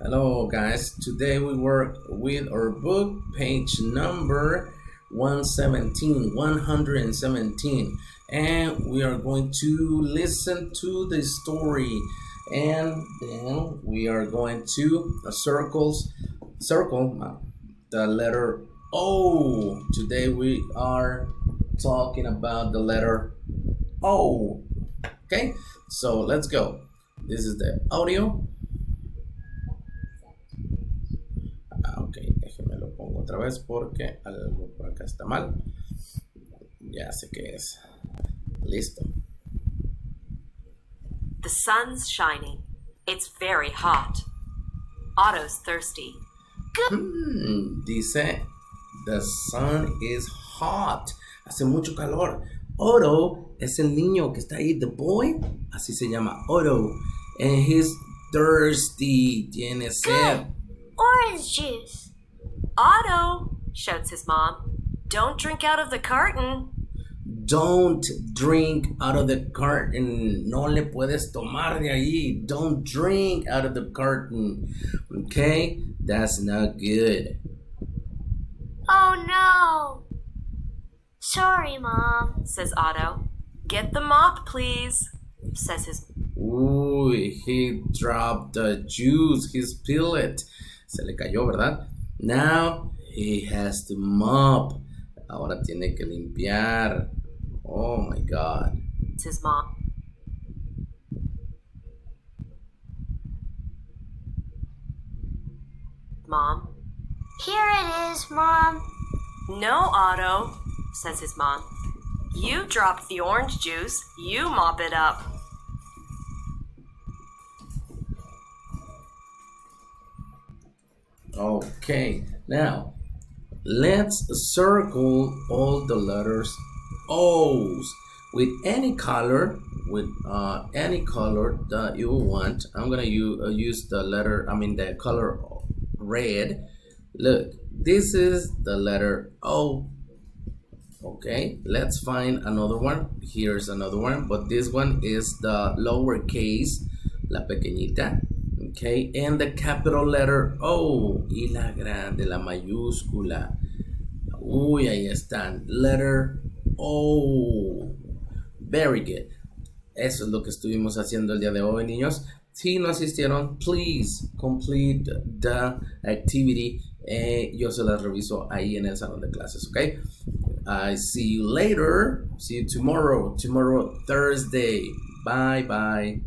Hello guys, today we work with our book, page number 117, and we are going to listen to the story, and then we are going to circle the letter O. Today we are talking about the letter O. Okay, so let's go. This is the audio. Ok, déjeme lo pongo otra vez porque algo por acá está mal. Ya sé qué es. Listo. The sun's shining. It's very hot. Otto's thirsty. Dice, the sun is hot. Hace mucho calor. Otto es el niño que está ahí, the boy. Así se llama Otto. And he's thirsty. Tiene sed. Orange juice. Otto, shouts his mom, don't drink out of the carton. Don't drink out of the carton. No le puedes tomar de ahí. Don't drink out of the carton. Okay? That's not good. Oh no. Sorry, Mom, Says Otto. Get the mop, please, says his. Ooh, he dropped the juice. He spilled it. Se le cayó, ¿verdad? Now he has to mop. Ahora tiene que limpiar. Oh my God. It's his mom. Mom. Here it is, Mom. No, Otto, says his mom. You dropped the orange juice. You mop it up. Okay, now let's circle all the letters O's with any color, that you want. I'm gonna use the color red. Look, this is the letter O. Okay, let's find another one. Here's another one, but this one is the lowercase, la pequeñita. Okay, and the capital letter O y la grande, la mayúscula. Uy, ahí están. Letter O. Very good. Eso es lo que estuvimos haciendo el día de hoy, niños. Si no asistieron, please complete the activity. Yo se las reviso ahí en el salón de clases, okay? I see you later. See you tomorrow. Tomorrow, Thursday. Bye, bye.